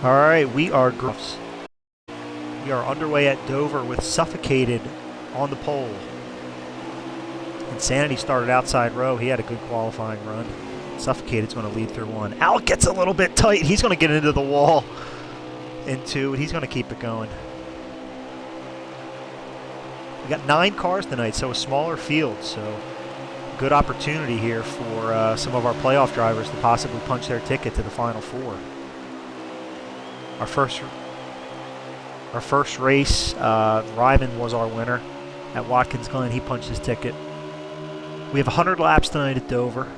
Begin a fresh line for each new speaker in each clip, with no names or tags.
All right, we are underway at Dover with Suffocated on the pole. Insanity started outside row. He had a good qualifying run. Suffocated is going to lead through one. Al gets a little bit tight. He's going to get into the wall in two, and he's going to keep it going. We got 9 cars tonight, so a smaller field. So good opportunity here for some of our playoff drivers to possibly punch their ticket to the Final Four. Our first race, Ryman was our winner at Watkins Glen. He punched his ticket. We have 100 laps tonight at Dover.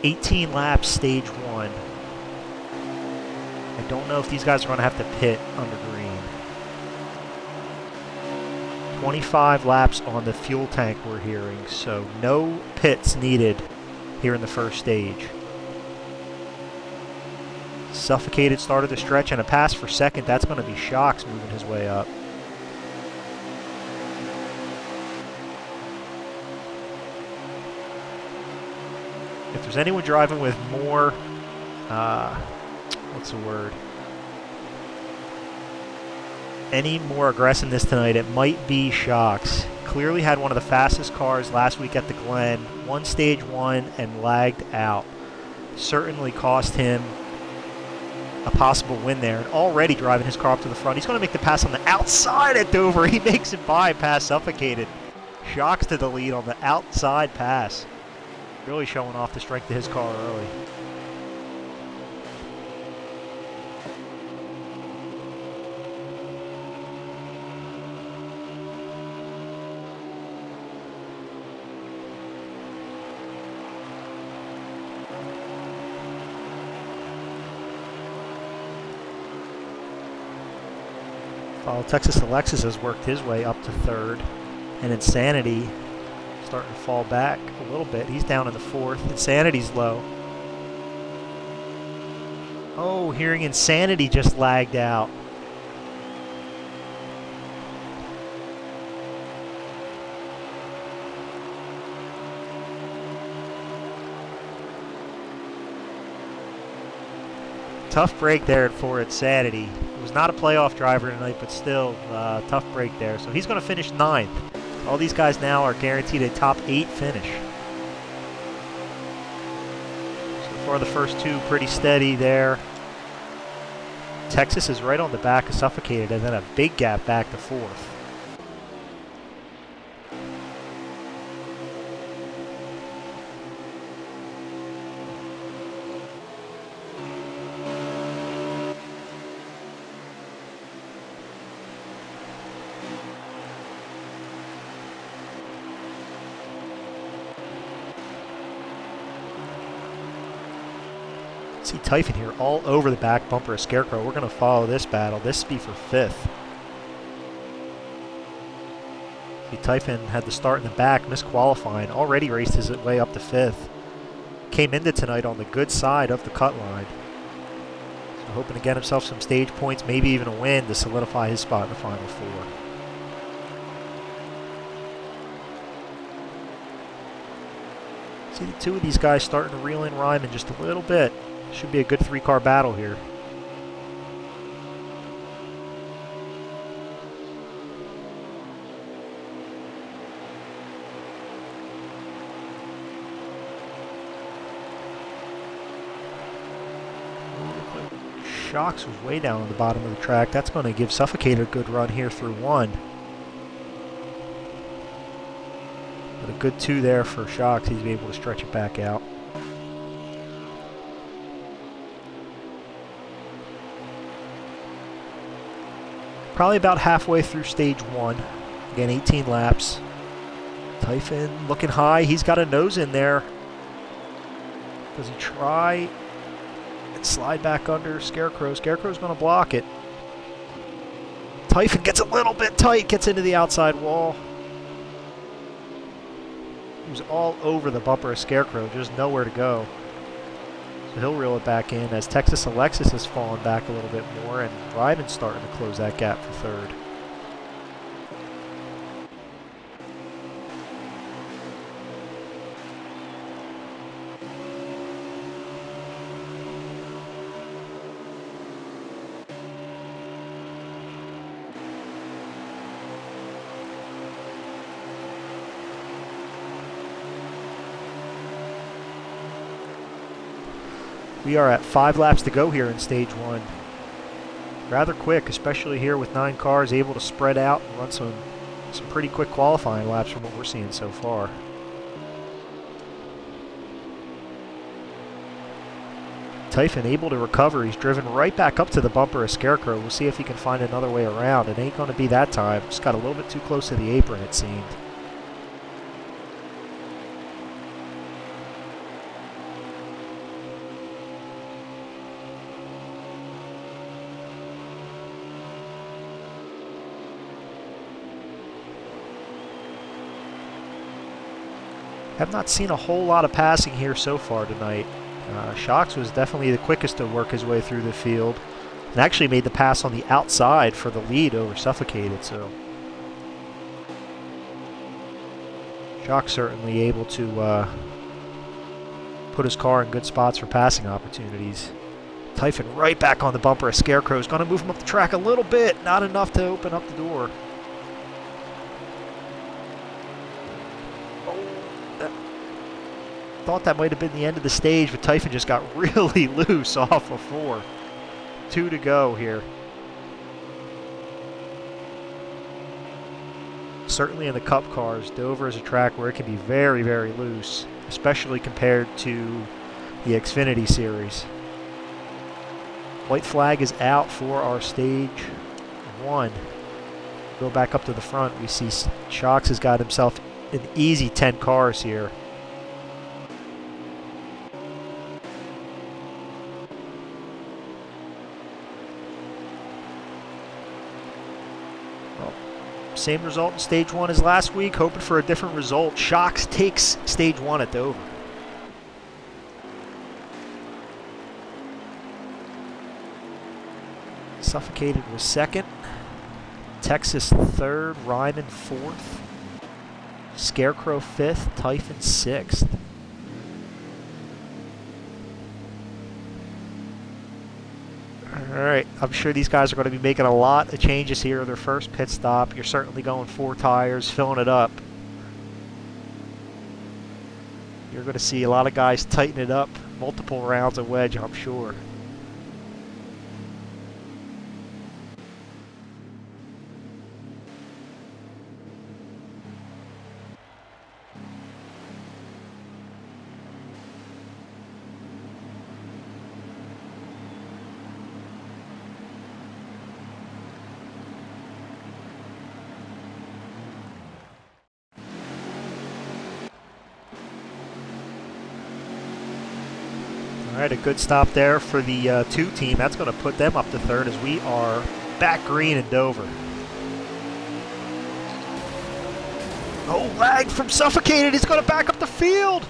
18 laps stage 1. I don't know if these guys are going to have to pit under green. 25 laps on the fuel tank we're hearing, so no pits needed here in the first stage. Suffocated started the stretch and a pass for second. That's going to be Shocks moving his way up. If there's anyone driving with more, what's the word? Any more aggressiveness tonight, it might be Shocks. Clearly had one of the fastest cars last week at the Glen. Won stage 1 and lagged out. Certainly cost him a possible win there, and already driving his car up to the front. He's going to make the pass on the outside at Dover. He makes it by past Suffocated. Shocks to the lead on the outside pass. Really showing off the strength of his car early. While Texas Alexis has worked his way up to third, and Insanity starting to fall back a little bit. He's down in the fourth. Insanity's low. Oh, hearing Insanity just lagged out. Tough break there for Insanity. He was not a playoff driver tonight, but still tough break there. So he's going to finish 9th. All these guys now are guaranteed a top 8 finish. So far the first 2 pretty steady there. Texas is right on the back of Suffocated, and then a big gap back to 4th. See Typhon here all over the back bumper of Scarecrow. We're going to follow this battle. This will be for 5th. See Typhon had the start in the back, misqualifying. Already raced his way up to 5th. Came into tonight on the good side of the cut line. So hoping to get himself some stage points, maybe even a win to solidify his spot in the Final Four. See the 2 of these guys starting to reel in Ryman just a little bit. Should be a good 3-car battle here. Shocks was way down on the bottom of the track. That's going to give Suffocated a good run here through 1. But a good 2 there for Shocks. He's able to stretch it back out. Probably about halfway through stage 1. Again, 18 laps. Typhon looking high. He's got a nose in there. Does he try and slide back under Scarecrow? Scarecrow's going to block it. Typhon gets a little bit tight, gets into the outside wall. He was all over the bumper of Scarecrow, just nowhere to go. So he'll reel it back in as Texas Alexis has fallen back a little bit more, and Ryman's starting to close that gap for 3rd. We are at 5 laps to go here in stage 1. Rather quick, especially here with 9 cars able to spread out and run some pretty quick qualifying laps from what we're seeing so far. Typhon able to recover. He's driven right back up to the bumper of Scarecrow. We'll see if he can find another way around. It ain't going to be that time. Just got a little bit too close to the apron, it seemed. Have not seen a whole lot of passing here so far tonight. Shocks was definitely the quickest to work his way through the field and actually made the pass on the outside for the lead over Suffocated. So Shocks certainly able to put his car in good spots for passing opportunities. Typhon right back on the bumper. A Scarecrow is going to move him up the track a little bit. Not enough to open up the door. Thought that might have been the end of the stage, but Typhon just got really loose off of 4. 2 to go here. Certainly in the Cup cars, Dover is a track where it can be very, very loose, especially compared to the Xfinity Series. White flag is out for our stage 1. Go back up to the front. We see Shocks has got himself an easy 10 cars here. Same result in stage 1 as last week, hoping for a different result. Shocks takes stage 1 at Dover. Suffocated was 2nd. Texas 3rd. Ryman 4th. Scarecrow 5th. Typhon 6th. Alright, I'm sure these guys are going to be making a lot of changes here. Their first pit stop. You're certainly going 4 tires, filling it up. You're going to see a lot of guys tighten it up. Multiple rounds of wedge, I'm sure. All right, a good stop there for the 2 team. That's going to put them up to 3rd as we are back green in Dover. Oh, lag from Suffocated. He's going to back up the field.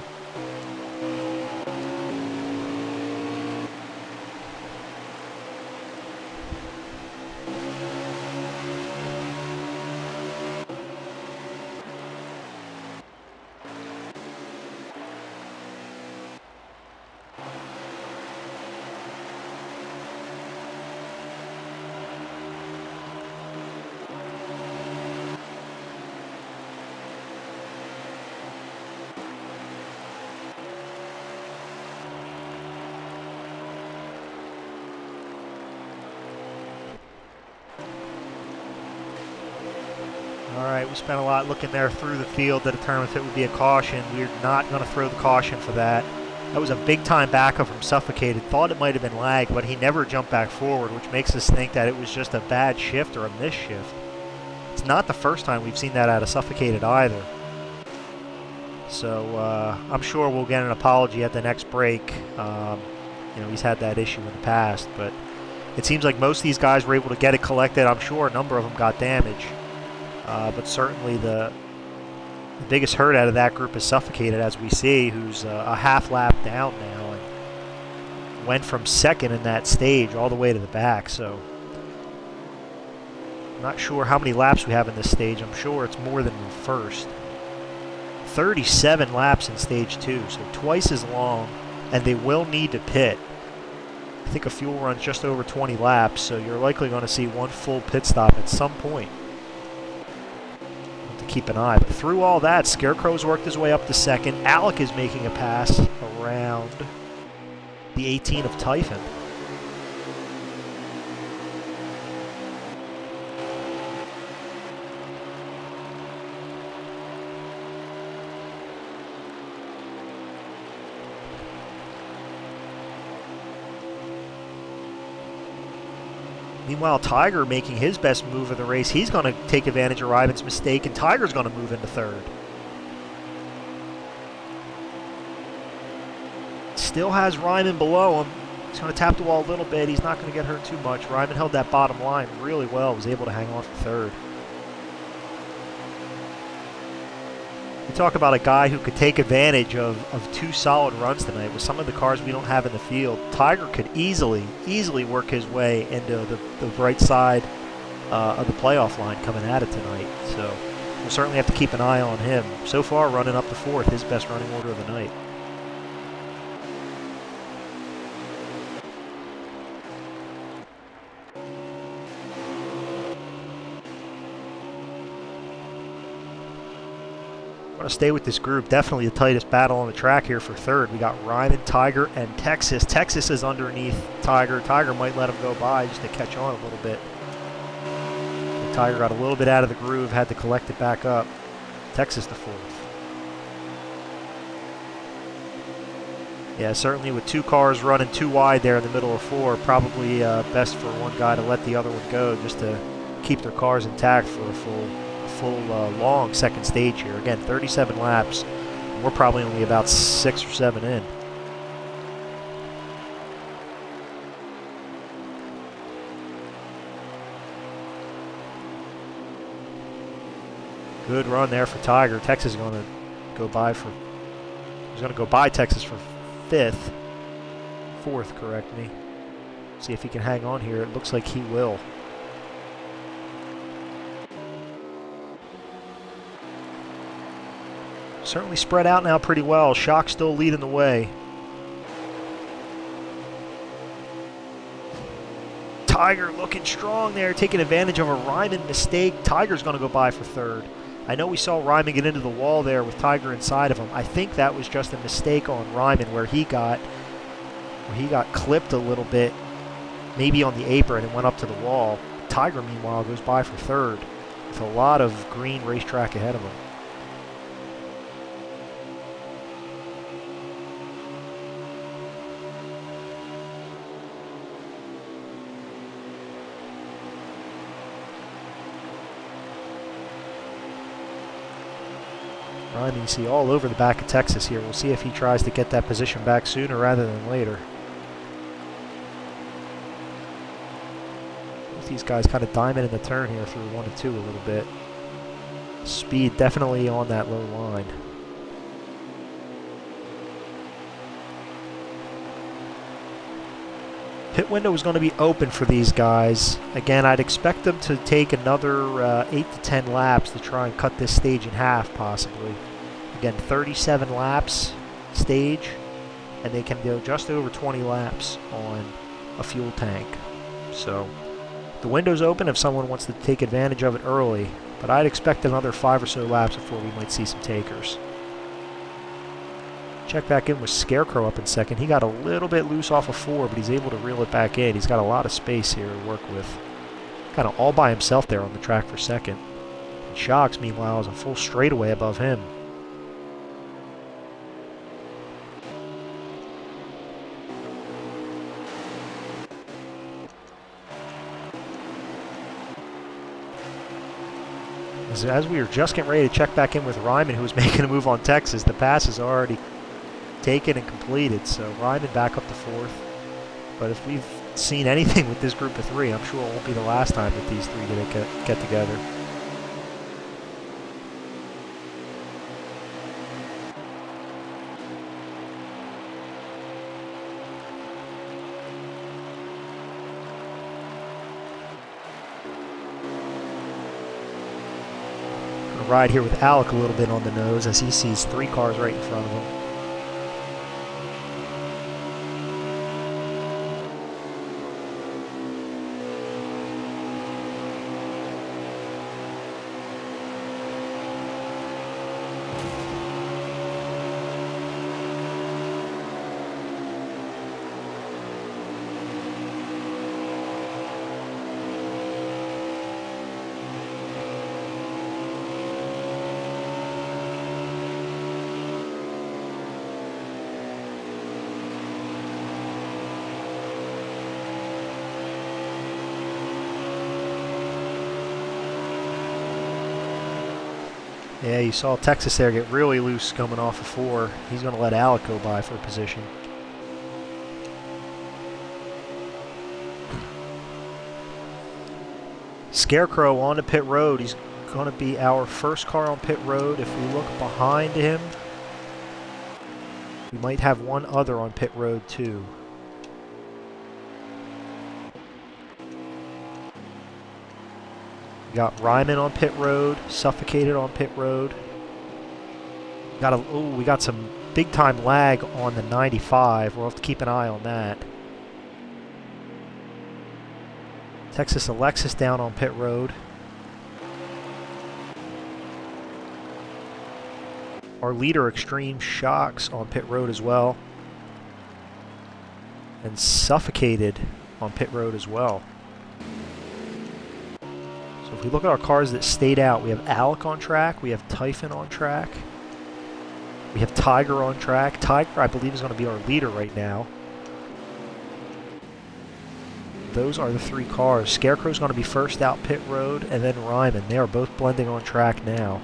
All right, we spent a lot looking there through the field to determine if it would be a caution. We're not going to throw the caution for that. That was a big-time backup from Suffocated. Thought it might have been lag, but he never jumped back forward, which makes us think that it was just a bad shift or a missed shift. It's not the first time we've seen that out of Suffocated either. So I'm sure we'll get an apology at the next break. You know, he's had that issue in the past, but it seems like most of these guys were able to get it collected. I'm sure a number of them got damage. But certainly the biggest hurt out of that group is Suffocated, as we see, who's a half lap down now and went from 2nd in that stage all the way to the back. So I'm not sure how many laps we have in this stage. I'm sure it's more than the first. 37 laps in stage 2, so twice as long, and they will need to pit. I think a fuel run's just over 20 laps, so you're likely going to see one full pit stop at some point. Keep an eye. But through all that, Scarecrow's worked his way up to 2nd. Alec is making a pass around the 18 of Typhon. Meanwhile, Tiger making his best move of the race. He's going to take advantage of Ryman's mistake, and Tiger's going to move into third. Still has Ryman below him. He's going to tap the wall a little bit. He's not going to get hurt too much. Ryman held that bottom line really well, was able to hang on for third. You talk about a guy who could take advantage of two solid runs tonight with some of the cars we don't have in the field. Tiger could easily work his way into the right side of the playoff line coming at it tonight. So we'll certainly have to keep an eye on him. So far, running up to fourth, his best running order of the night. Want to stay with this group. Definitely the tightest battle on the track here for third. We got Ryman, Tiger, and Texas. Texas is underneath Tiger. Tiger might let him go by just to catch on a little bit. But Tiger got a little bit out of the groove, had to collect it back up. Texas the fourth. Yeah, certainly with two cars running too wide there in the middle of four, probably best for one guy to let the other one go just to keep their cars intact for a full long second stage here. Again, 37 laps. We're probably only about 6 or 7 in. Good run there for Tiger. Texas is going to go by for. He's going to go by Texas for fourth. Correct me. See if he can hang on here. It looks like he will. Certainly spread out now pretty well. Shock still leading the way. Tiger looking strong there, taking advantage of a Ryman mistake. Tiger's going to go by for third. I know we saw Ryman get into the wall there with Tiger inside of him. I think that was just a mistake on Ryman where he got clipped a little bit, maybe on the apron, and went up to the wall. Tiger, meanwhile, goes by for third with a lot of green racetrack ahead of him. Ryman, you see all over the back of Texas here. We'll see if he tries to get that position back sooner rather than later. Both these guys kind of diamond in the turn here through 1 and 2 a little bit. Speed definitely on that low line. Pit window is going to be open for these guys. Again, I'd expect them to take another 8 to 10 laps to try and cut this stage in half, possibly. Again, 37 laps stage, and they can go just over 20 laps on a fuel tank. So the window's open if someone wants to take advantage of it early, but I'd expect another 5 or so laps before we might see some takers. Check back in with Scarecrow up in second. He got a little bit loose off of 4, but he's able to reel it back in. He's got a lot of space here to work with. Kind of all by himself there on the track for second. And Shocks, meanwhile, is a full straightaway above him. As we were just getting ready to check back in with Ryman, who was making a move on Texas, the pass is already taken and completed, so Ryman back up to fourth. But if we've seen anything with this group of 3, I'm sure it won't be the last time that these 3 get together. Gonna ride here with Alec a little bit on the nose as he sees 3 cars right in front of him. Yeah, you saw Texas there get really loose coming off of 4. He's going to let Alec go by for a position. Scarecrow on to pit road. He's going to be our first car on pit road. If we look behind him, we might have one other on pit road too. We got Ryman on pit road, Suffocated on pit road. We got some big time lag on the 95. We'll have to keep an eye on that. Texas Alexis down on pit road. Our leader, Extreme Shocks, on pit road as well. And Suffocated on pit road as well. So if we look at our cars that stayed out, we have Alec on track, we have Typhon on track, we have Tiger on track. Tiger, I believe, is going to be our leader right now. Those are the 3 cars. Scarecrow's going to be first out pit road, and then Ryman. They are both blending on track now.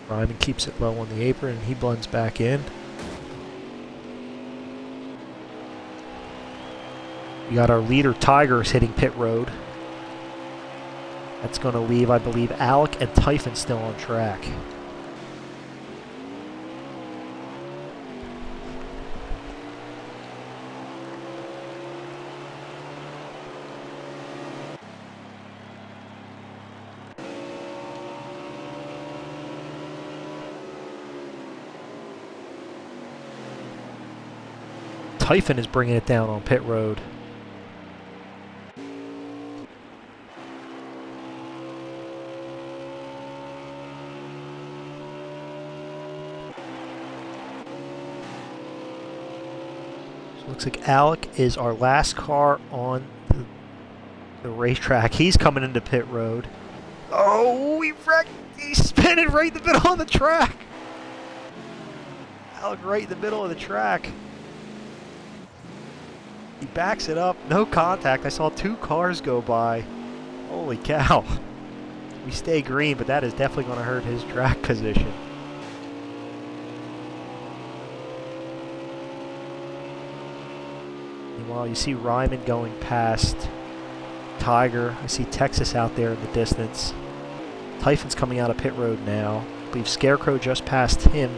Ryman keeps it low on the apron, and he blends back in. We got our leader, Tigers, hitting pit road. That's going to leave, I believe, Alec and Typhon still on track. Typhon is bringing it down on pit road. So looks like Alec is our last car on the racetrack. He's coming into pit road. Oh, he wrecked. He's spinning right in the middle of the track. Alec right in the middle of the track. He backs it up, no contact. I saw 2 cars go by. Holy cow. We stay green, but that is definitely going to hurt his track position. Meanwhile, you see Ryman going past Tiger. I see Texas out there in the distance. Typhon's coming out of pit road now. I believe Scarecrow just passed him.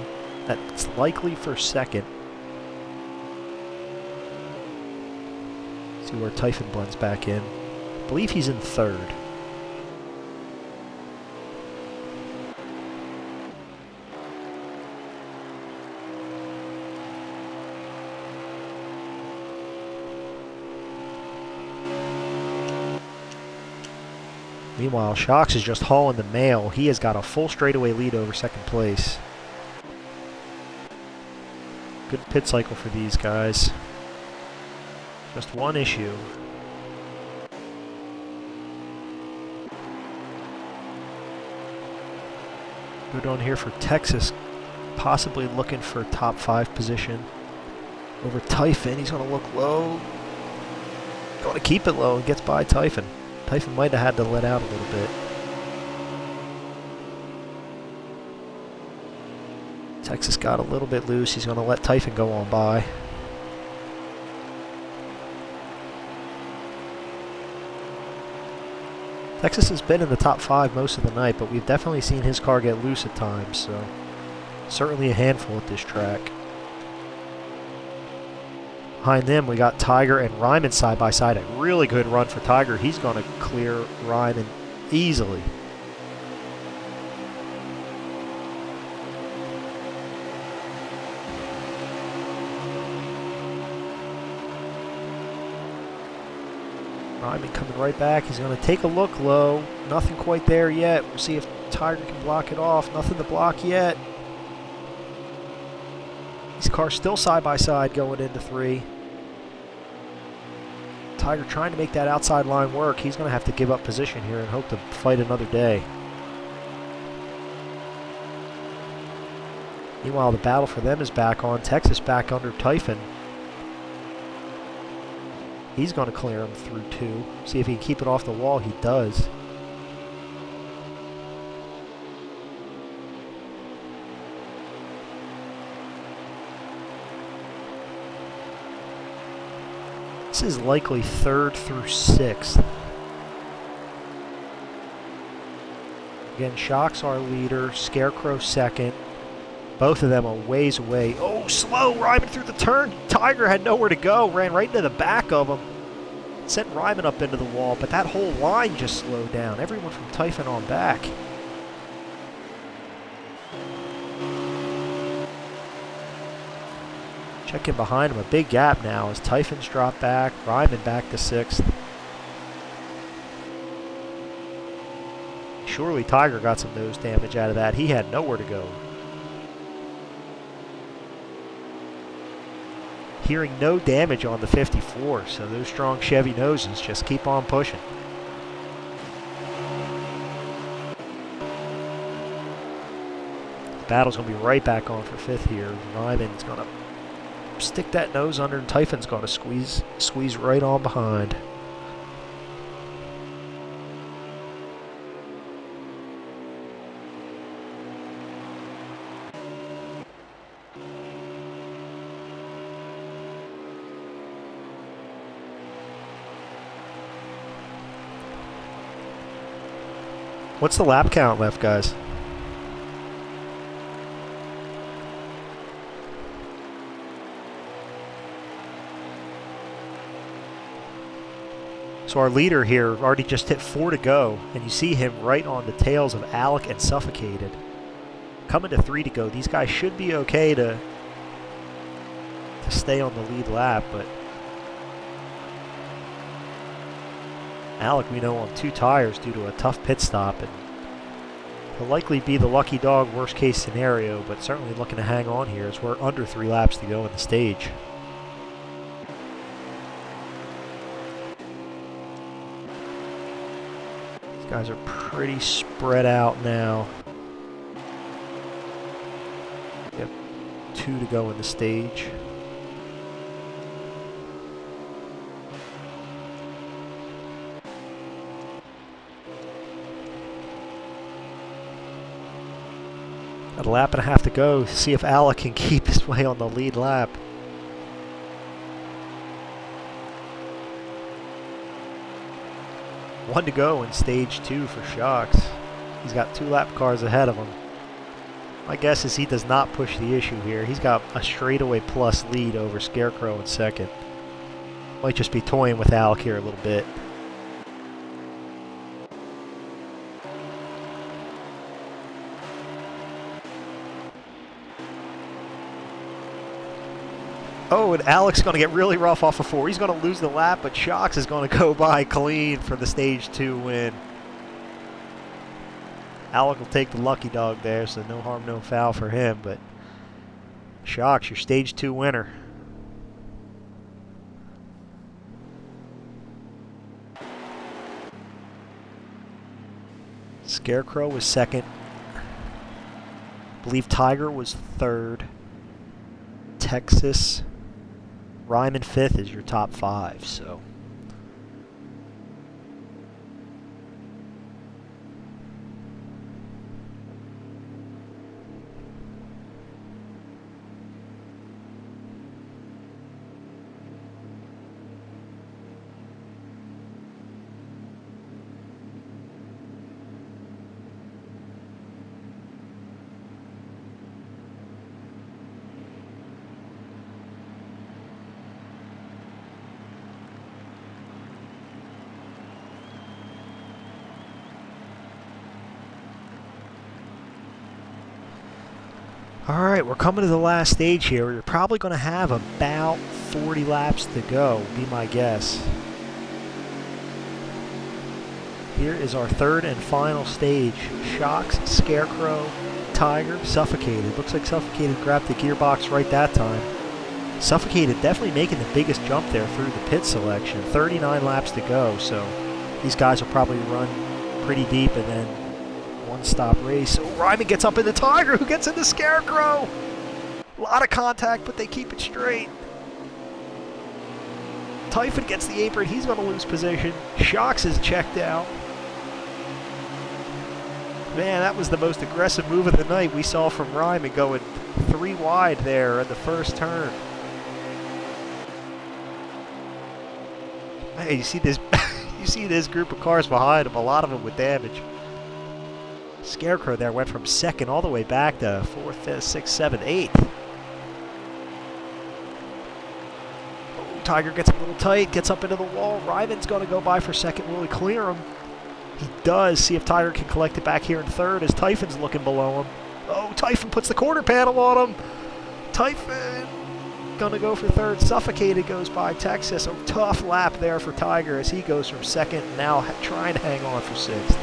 That's likely for second. See where Typhon blends back in. I believe he's in third. Meanwhile, Shocks is just hauling the mail. He has got a full straightaway lead over second place. Good pit cycle for these guys. Just one issue. Good on here for Texas, possibly looking for top 5 position over Typhon. He's going to look low. Going to keep it low and gets by Typhon. Typhon might have had to let out a little bit. Texas got a little bit loose. He's going to let Typhon go on by. Texas has been in the top 5 most of the night, but we've definitely seen his car get loose at times, so certainly a handful at this track. Behind them, we got Tiger and Ryman side by side. A really good run for Tiger. He's going to clear Ryman easily. Ryman coming right back. He's going to take a look low. Nothing quite there yet. We'll see if Tiger can block it off. Nothing to block yet. These cars still side by side going into 3. Tiger trying to make that outside line work. He's going to have to give up position here and hope to fight another day. Meanwhile, the battle for them is back on. Texas back under Typhon. He's going to clear him through 2. See if he can keep it off the wall. He does. This is likely 3rd through 6th. Again, Shock's our leader, Scarecrow 2nd. Both of them a ways away. Oh, slow, Ryman through the turn. Tiger had nowhere to go, ran right into the back of him. Sent Ryman up into the wall, but that whole line just slowed down. Everyone from Typhon on back. Check in behind him, a big gap now as Typhon's dropped back, Ryman back to 6th. Surely Tiger got some nose damage out of that. He had nowhere to go. Hearing no damage on the 54, so those strong Chevy noses just keep on pushing. The battle's going to be right back on for 5th here. Ryman's going to stick that nose under, and Typhon's going to squeeze right on behind. What's the lap count left, guys? So our leader here already just hit 4 to go, and you see him right on the tails of Alec and Suffocated. Coming to 3 to go. These guys should be okay to stay on the lead lap, but Alec, we know, on 2 tires due to a tough pit stop, and he'll likely be the lucky dog worst case scenario, but certainly looking to hang on here as we're under 3 laps to go in the stage. These guys are pretty spread out now. Yep, 2 to go in the stage. Got a lap and a half to go. See if Alec can keep his way on the lead lap. One to go in stage 2 for Shocks. He's got 2 lap cars ahead of him. My guess is he does not push the issue here. He's got a straightaway plus lead over Scarecrow in 2nd. Might just be toying with Alec here a little bit. Oh, and Alec's going to get really rough off of 4. He's going to lose the lap, but Shocks is going to go by clean for the stage 2 win. Alec will take the lucky dog there, so no harm, no foul for him, but Shocks, your stage 2 winner. Scarecrow was 2nd. I believe Tiger was 3rd. Texas, Ryman 5th is your top 5, so. Alright, we're coming to the last stage here. You're probably going to have about 40 laps to go, would be my guess. Here is our 3rd and final stage. Shocks, Scarecrow, Tiger, Suffocated. Looks like Suffocated grabbed the gearbox right that time. Suffocated definitely making the biggest jump there through the pit selection. 39 laps to go, so these guys will probably run pretty deep and then one-stop race. Oh, Ryman gets up in the Tiger, who gets in the Scarecrow. A lot of contact, but they keep it straight. Typhon gets the apron. He's going to lose position. Shocks is checked out. Man, that was the most aggressive move of the night we saw from Ryman, going 3 wide there in the first turn. Hey, you see this? You see this group of cars behind him, a lot of them with damage. Scarecrow there went from second all the way back to 4th, 5th, 6th, 7th, 8th. Oh, Tiger gets a little tight, gets up into the wall. Ryman's going to go by for second. Will he clear him? He does. See if Tiger can collect it back here in third as Typhon's looking below him. Oh, Typhon puts the quarter panel on him. Typhon gonna go for third. Suffocated goes by Texas. A tough lap there for Tiger as he goes from second, now trying to hang on for sixth.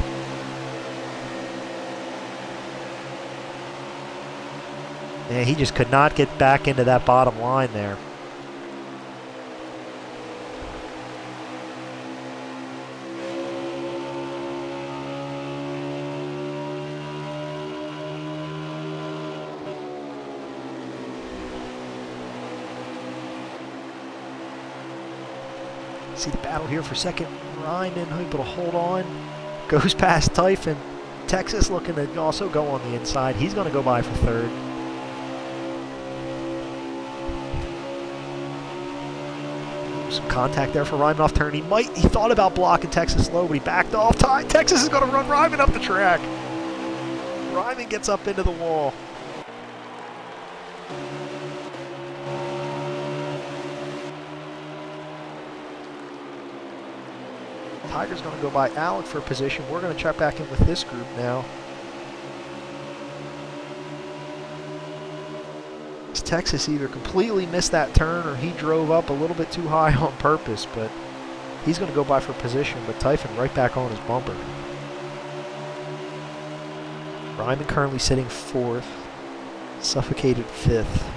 Man, he just could not get back into that bottom line there. See the battle here for second. Ryman able to hold on. Goes past Typhon. Texas looking to also go on the inside. He's going to go by for third. Some contact there for Ryman off turn. He thought about blocking Texas low, but he backed off. Texas is going to run Ryman up the track. Ryman gets up into the wall. Tiger's going to go by Alec for position. We're going to check back in with this group now. Texas either completely missed that turn or he drove up a little bit too high on purpose, but he's going to go by for position, but Typhon right back on his bumper. Ryman currently sitting fourth, Suffocated fifth.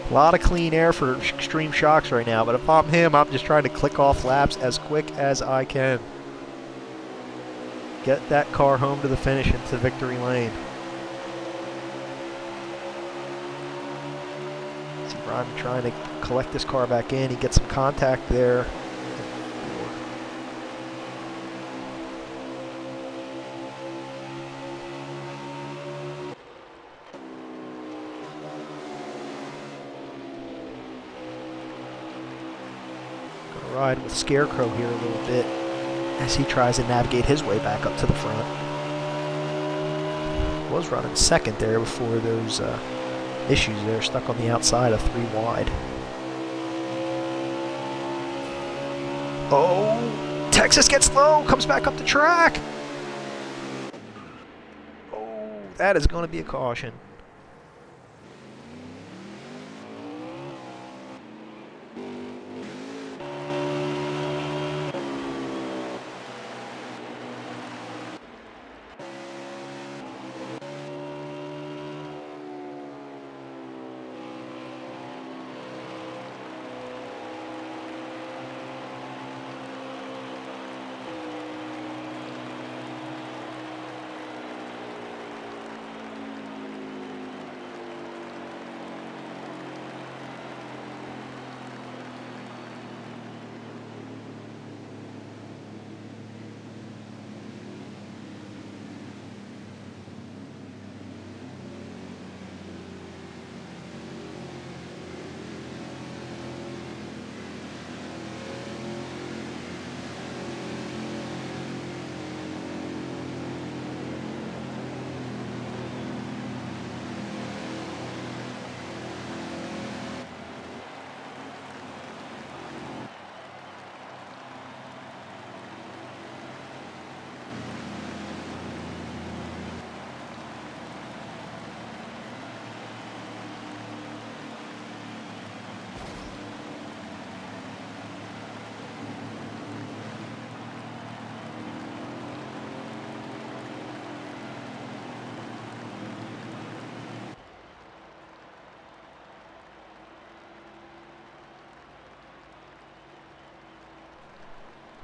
A lot of clean air for Extreme Shocks right now, but if I'm him, I'm just trying to click off laps as quick as I can. Get that car home to the finish into victory lane. See Ryman trying to collect this car back in. He gets some contact there. Ride with Scarecrow here a little bit as he tries to navigate his way back up to the front. Was running second there before those issues there, stuck on the outside of 3 wide. Oh, Texas gets low, comes back up the track. Oh, that is going to be a caution.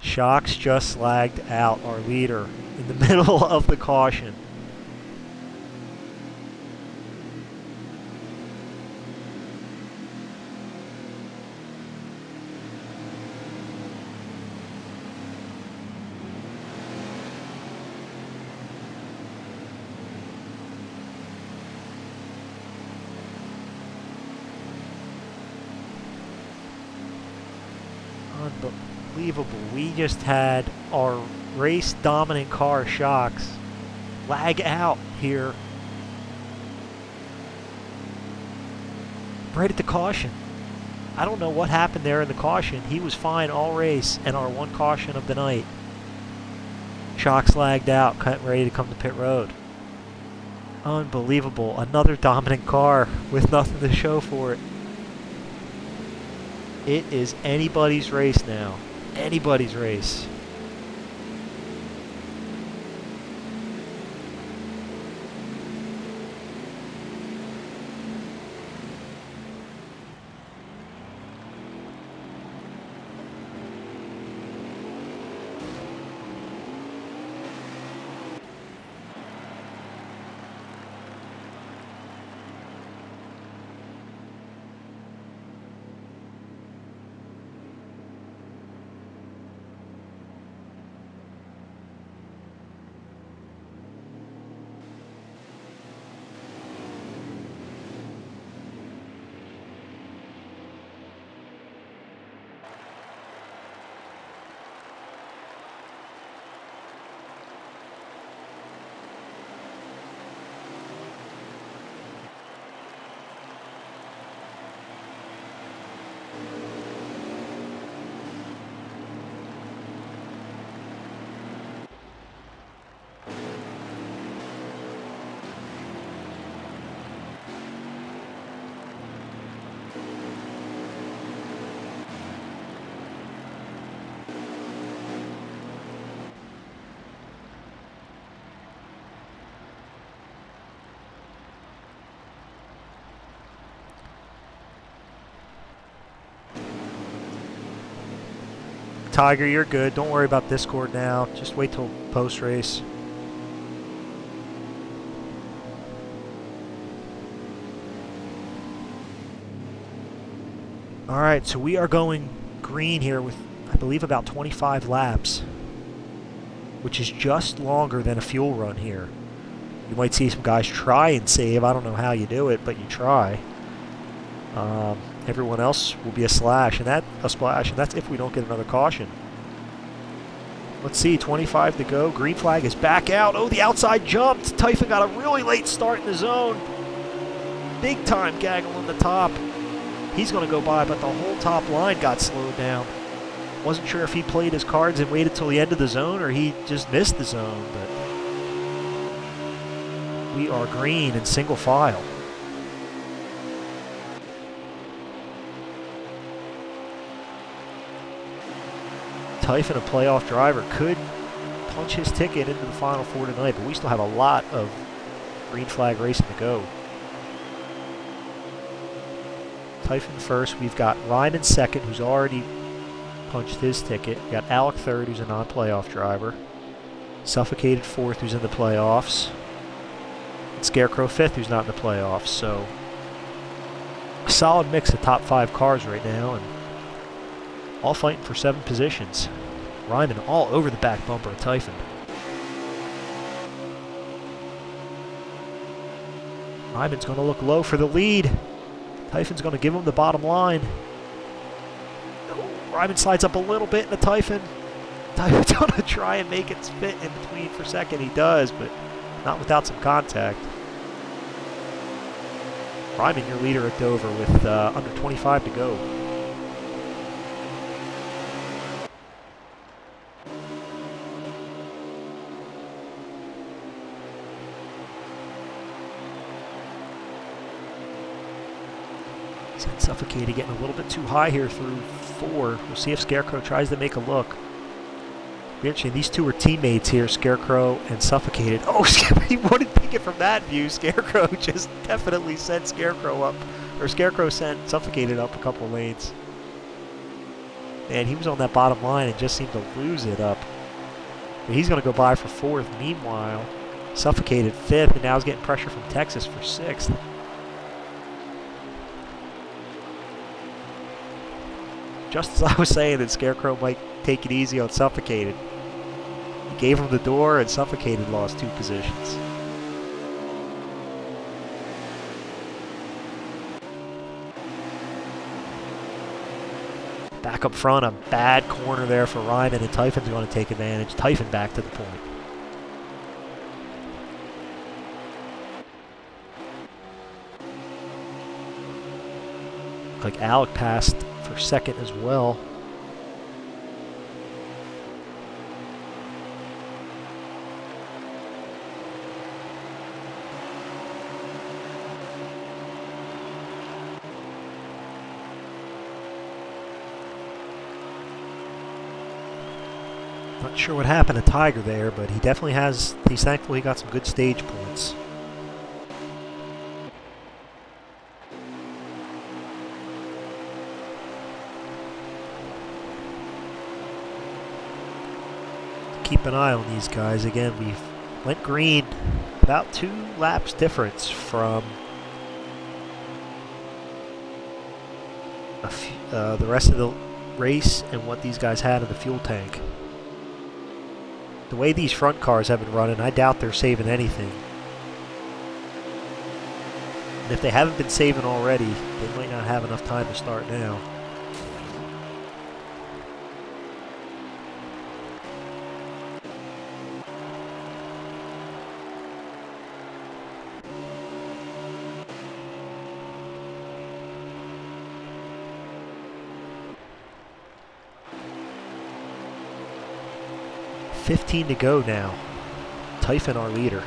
Shocks just lagged out our leader in the middle of the caution. Unbelievable. We just had our race dominant car, Shocks, lag out here right at the caution. I don't know what happened there in the caution. He was fine all race, and our one caution of the night, Shocks lagged out, ready to come to pit road. Unbelievable. Another dominant car with nothing to show for it. It is anybody's race now. Anybody's race. Tiger, you're good. Don't worry about Discord now. Just wait till post-race. All right, so we are going green here with, I believe, about 25 laps, which is just longer than a fuel run here. You might see some guys try and save. I don't know how you do it, but you try. Everyone else will be a splash, and that's if we don't get another caution. Let's see, 25 to go. Green flag is back out. Oh, the outside jumped. Typhon got a really late start in the zone. Big time gaggle on the top. He's going to go by, but the whole top line got slowed down. Wasn't sure if he played his cards and waited till the end of the zone or he just missed the zone, but we are green in single file. Typhon, a playoff driver, could punch his ticket into the Final Four tonight, but we still have a lot of green flag racing to go. Typhon first. We've got Ryman second, who's already punched his ticket. We've got Alec third, who's a non-playoff driver. Suffocated fourth, who's in the playoffs. And Scarecrow fifth, who's not in the playoffs. So a solid mix of top 5 cars right now, and all fighting for 7 positions. Ryman all over the back bumper of Typhon. Ryman's going to look low for the lead. Typhon's going to give him the bottom line. Oh, Ryman slides up a little bit in the Typhon. Typhon's going to try and make it fit in between for second. He does, but not without some contact. Ryman, your leader at Dover with under 25 to go. He's got Suffocated getting a little bit too high here through 4. We'll see if Scarecrow tries to make a look. Actually, these two are teammates here, Scarecrow and Suffocated. Oh, he wouldn't take it from that view. Scarecrow just definitely sent Scarecrow up, or Scarecrow sent Suffocated up a couple lanes. And he was on that bottom line and just seemed to lose it up. But he's going to go by for 4th. Meanwhile, Suffocated 5th, and now he's getting pressure from Texas for 6th. Just as I was saying that Scarecrow might take it easy on Suffocated, he gave him the door, and Suffocated lost 2 positions. Back up front, a bad corner there for Ryman, and Typhon's going to take advantage. Typhon back to the point. Like Alec passed for second as well. Not sure what happened to Tiger there, but he definitely has, he's thankful he got some good stage points. Keep an eye on these guys. Again, we went green, about 2 laps difference from the rest of the race and what these guys had in the fuel tank. The way these front cars have been running, I doubt they're saving anything. And if they haven't been saving already, they might not have enough time to start now. $15 to go now. Typhon, our leader.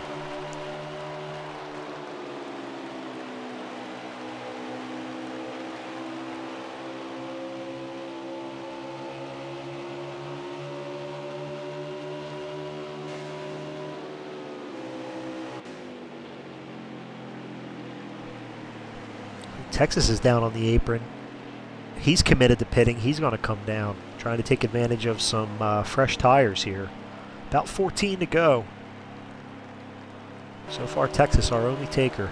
Texas is down on the apron. He's committed to pitting. He's going to come down, trying to take advantage of some fresh tires here. About 14 to go. So far, Texas, our only taker.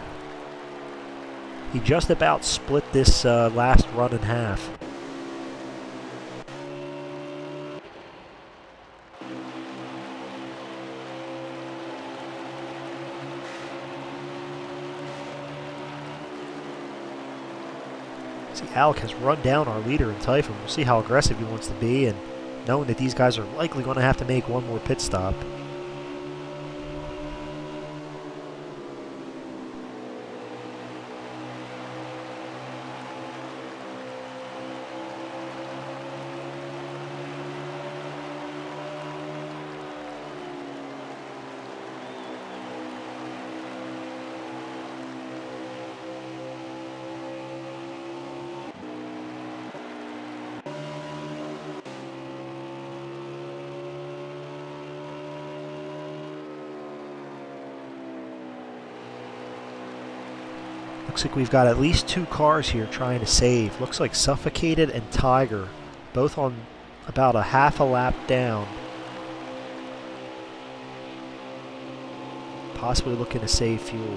He just about split this last run in half. See, Alec has run down our leader in Typhon. We'll see how aggressive he wants to be, and knowing that these guys are likely going to have to make one more pit stop. Looks like we've got at least 2 cars here trying to save. Looks like Suffocated and Tiger, both on about a half a lap down. Possibly looking to save fuel.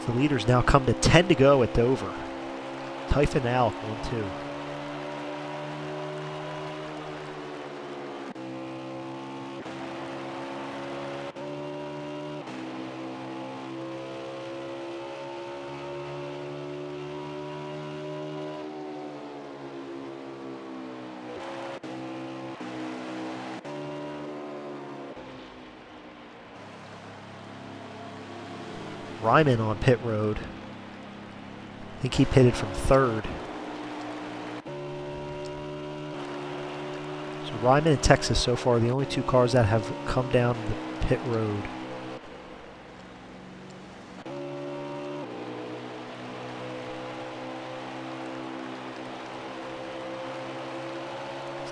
The leaders now come to 10 to go at Dover. Typhon and Alec 1-2. Ryman on pit road. I think he pitted from 3rd. So Ryman and Texas so far are the only 2 cars that have come down the pit road.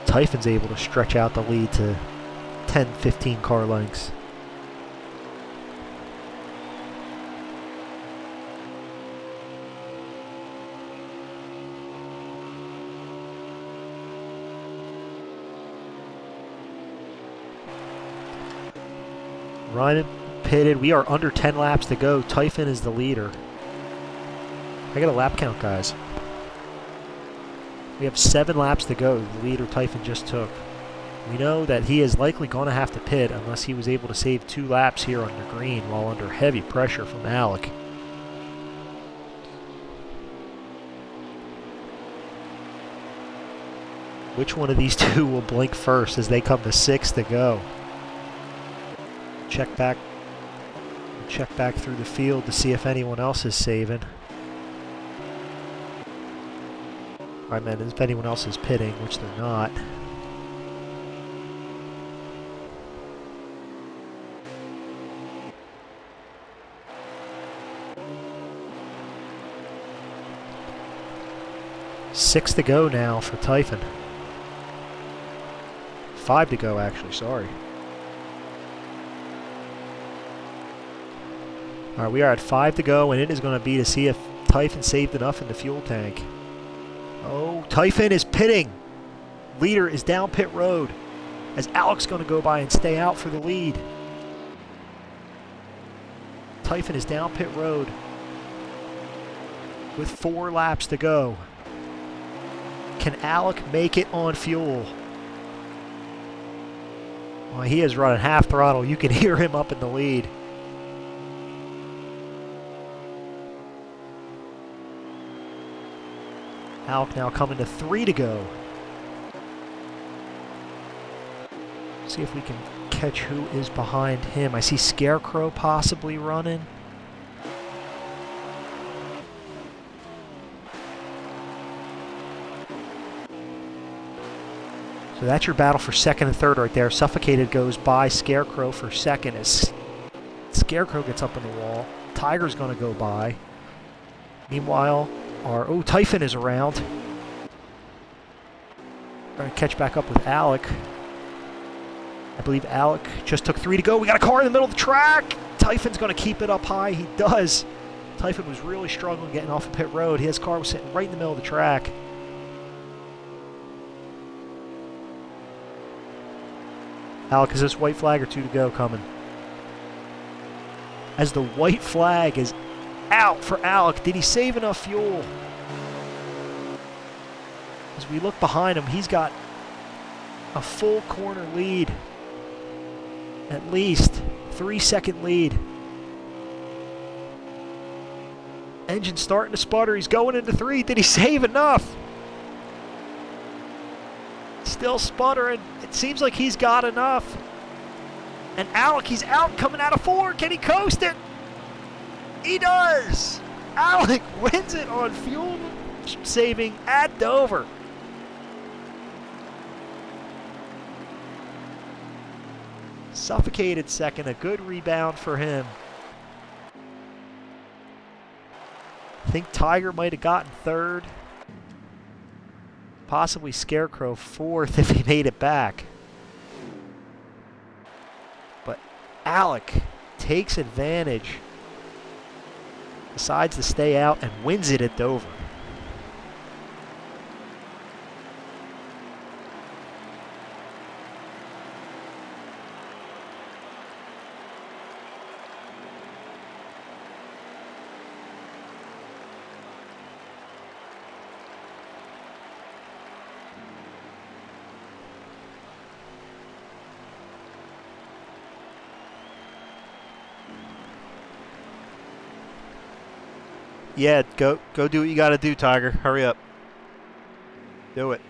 Typhon's able to stretch out the lead to 10-15 car lengths. Ryman pitted. We are under 10 laps to go. Typhon is the leader. I got a lap count, guys. We have 7 laps to go. The leader Typhon just took. We know that he is likely going to have to pit unless he was able to save 2 laps here under green while under heavy pressure from Alec. Which one of these two will blink first as they come to 6 to go? Check back through the field to see if anyone else is saving. Alright, man, if anyone else is pitting, which they're not. Six to go now for Typhon. 5 to go, actually, sorry. Alright, we are at 5 to go, and it is going to be to see if Typhon saved enough in the fuel tank. Oh, Typhon is pitting. Leader is down pit road as Alex going to go by and stay out for the lead. Typhon is down pit road with 4 laps to go. Can Alec make it on fuel? Well, he is running half throttle. You can hear him up in the lead. Alec now coming to 3 to go. See if we can catch who is behind him. I see Scarecrow possibly running. So that's your battle for second and third right there. Suffocated goes by Scarecrow for second as Scarecrow gets up on the wall. Tiger's going to go by. Meanwhile, Typhon is around. Trying to catch back up with Alec. I believe Alec just took 3 to go. We got a car in the middle of the track. Typhon's going to keep it up high. He does. Typhon was really struggling getting off of pit road. His car was sitting right in the middle of the track. Alec, is this white flag or 2 to go coming? As the white flag is out for Alec, did he save enough fuel? As we look behind him, he's got a full corner lead. At least 3-second lead. Engine starting to sputter. He's going into 3. Did he save enough? Still sputtering. It seems like he's got enough. And Alec, he's out coming out of 4. Can he coast it? He does. Alec wins it on fuel saving at Dover. Suffocated second. A good rebound for him. I think Tiger might have gotten 3rd. Possibly Scarecrow 4th if he made it back. But Alec takes advantage, decides to stay out, and wins it at Dover. Yeah, go do what you got to do, Tiger. Hurry up. Do it.